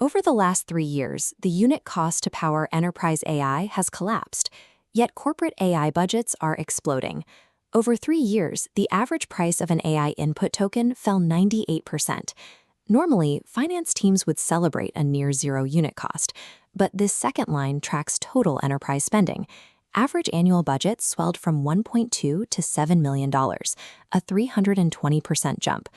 Over the last 3 years, the unit cost to power enterprise AI has collapsed, yet corporate AI budgets are exploding. Over 3 years, the average price of an AI input token fell 98%. Normally, finance teams would celebrate a near-zero unit cost, but this second line tracks total enterprise spending. Average annual budgets swelled from $1.2 to $7 million, a 320% jump.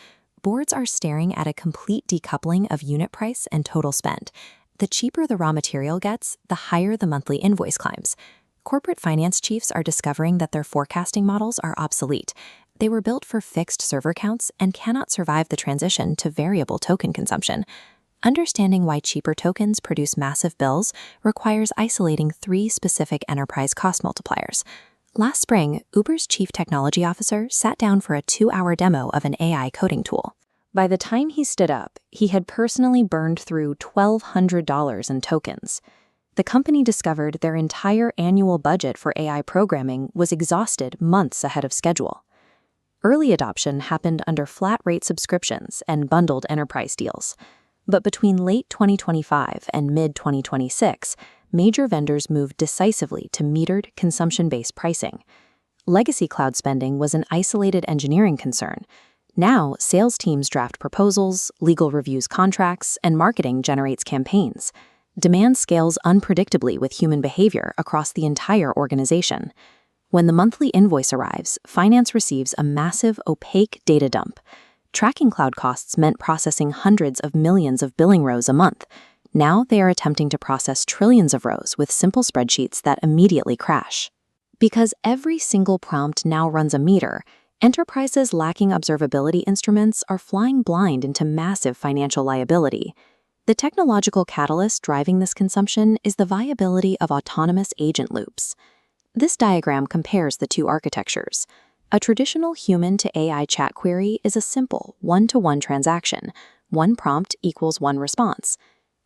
Boards are staring at a complete decoupling of unit price and total spend. The cheaper the raw material gets, the higher the monthly invoice climbs. Corporate finance chiefs are discovering that their forecasting models are obsolete. They were built for fixed server counts and cannot survive the transition to variable token consumption. Understanding why cheaper tokens produce massive bills requires isolating 3 specific enterprise cost multipliers. Last spring, Uber's chief technology officer sat down for a 2-hour demo of an AI coding tool. By the time he stood up, he had personally burned through $1,200 in tokens. The company discovered their entire annual budget for AI programming was exhausted months ahead of schedule. Early adoption happened under flat-rate subscriptions and bundled enterprise deals. But between late 2025 and mid-2026, major vendors moved decisively to metered, consumption-based pricing. Legacy cloud spending was an isolated engineering concern. Now, sales teams draft proposals, legal reviews contracts, and marketing generates campaigns. Demand scales unpredictably with human behavior across the entire organization. When the monthly invoice arrives, finance receives a massive, opaque data dump. Tracking cloud costs meant processing hundreds of millions of billing rows a month. Now they are attempting to process trillions of rows with simple spreadsheets that immediately crash. Because every single prompt now runs a meter, enterprises lacking observability instruments are flying blind into massive financial liability. The technological catalyst driving this consumption is the viability of autonomous agent loops. This diagram compares the two architectures. A traditional human-to-AI chat query is a simple one-to-one transaction. One prompt equals one response.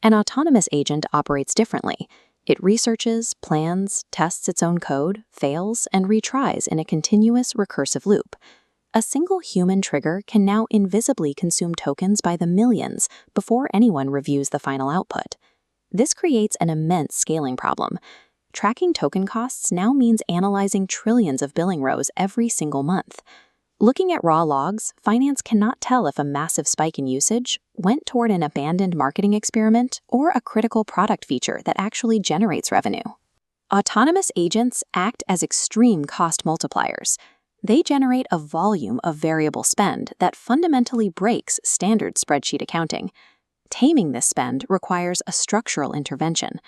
An autonomous agent operates differently. It researches, plans, tests its own code, fails, and retries in a continuous recursive loop. A single human trigger can now invisibly consume tokens by the millions before anyone reviews the final output. This creates an immense scaling problem. Tracking token costs now means analyzing trillions of billing rows every single month. Looking at raw logs, finance cannot tell if a massive spike in usage went toward an abandoned marketing experiment or a critical product feature that actually generates revenue. Autonomous agents act as extreme cost multipliers. They generate a volume of variable spend that fundamentally breaks standard spreadsheet accounting. Taming this spend requires a structural intervention.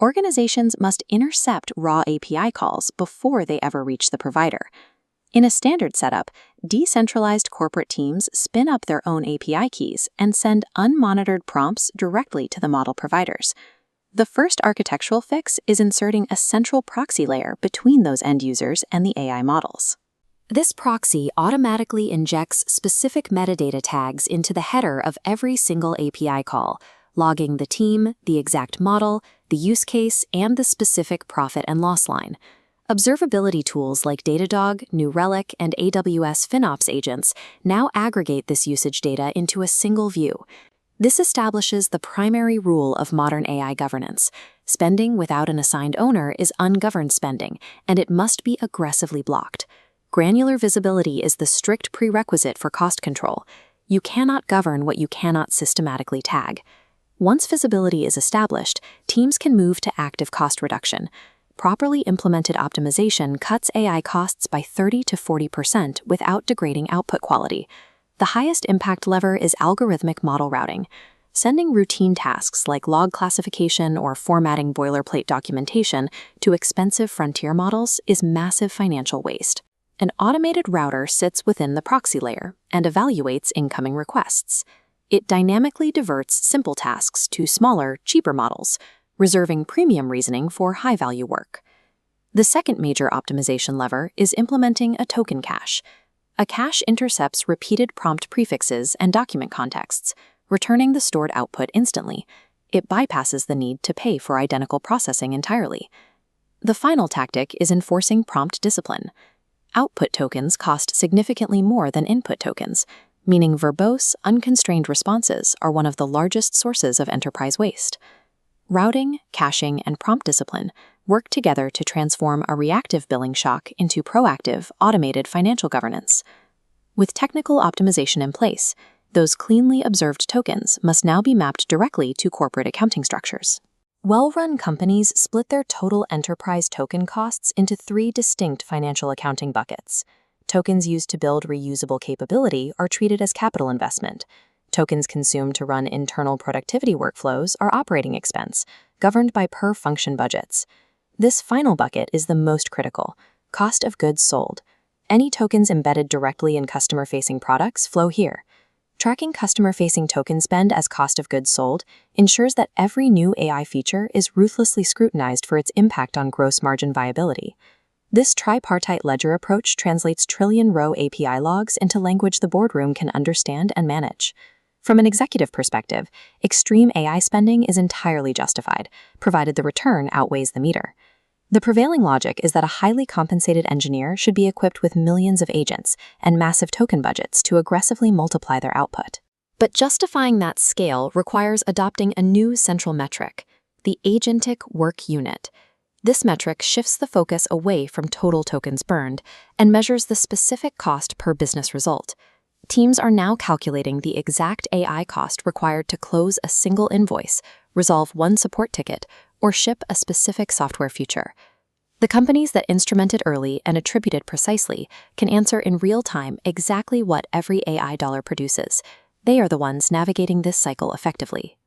Organizations must intercept raw API calls before they ever reach the provider. In a standard setup, decentralized corporate teams spin up their own API keys and send unmonitored prompts directly to the model providers. The first architectural fix is inserting a central proxy layer between those end users and the AI models. This proxy automatically injects specific metadata tags into the header of every single API call, logging the team, the exact model, the use case, and the specific profit and loss line. Observability tools like Datadog, New Relic, and AWS FinOps agents now aggregate this usage data into a single view. This establishes the primary rule of modern AI governance. Spending without an assigned owner is ungoverned spending, and it must be aggressively blocked. Granular visibility is the strict prerequisite for cost control. You cannot govern what you cannot systematically tag. Once visibility is established, teams can move to active cost reduction. Properly implemented optimization cuts AI costs by 30 to 40% without degrading output quality. The highest impact lever is algorithmic model routing. Sending routine tasks like log classification or formatting boilerplate documentation to expensive frontier models is massive financial waste. An automated router sits within the proxy layer and evaluates incoming requests. It dynamically diverts simple tasks to smaller, cheaper models, reserving premium reasoning for high-value work. The second major optimization lever is implementing a token cache. A cache intercepts repeated prompt prefixes and document contexts, returning the stored output instantly. It bypasses the need to pay for identical processing entirely. The final tactic is enforcing prompt discipline. Output tokens cost significantly more than input tokens. meaning verbose, unconstrained responses are one of the largest sources of enterprise waste. Routing, caching, and prompt discipline work together to transform a reactive billing shock into proactive, automated financial governance. With technical optimization in place, those cleanly observed tokens must now be mapped directly to corporate accounting structures. Well-run companies split their total enterprise token costs into 3 distinct financial accounting buckets. Tokens used to build reusable capability are treated as capital investment. Tokens consumed to run internal productivity workflows are operating expense, governed by per-function budgets. This final bucket is the most critical: cost of goods sold. Any tokens embedded directly in customer-facing products flow here. Tracking customer-facing token spend as cost of goods sold ensures that every new AI feature is ruthlessly scrutinized for its impact on gross margin viability. This tripartite ledger approach translates trillion-row API logs into language the boardroom can understand and manage. From an executive perspective, extreme AI spending is entirely justified, provided the return outweighs the meter. The prevailing logic is that a highly compensated engineer should be equipped with millions of agents and massive token budgets to aggressively multiply their output. But justifying that scale requires adopting a new central metric, the agentic work unit. This metric shifts the focus away from total tokens burned and measures the specific cost per business result. Teams are now calculating the exact AI cost required to close a single invoice, resolve one support ticket, or ship a specific software feature. The companies that instrument it early and attribute it precisely can answer in real time exactly what every AI dollar produces. They are the ones navigating this cycle effectively.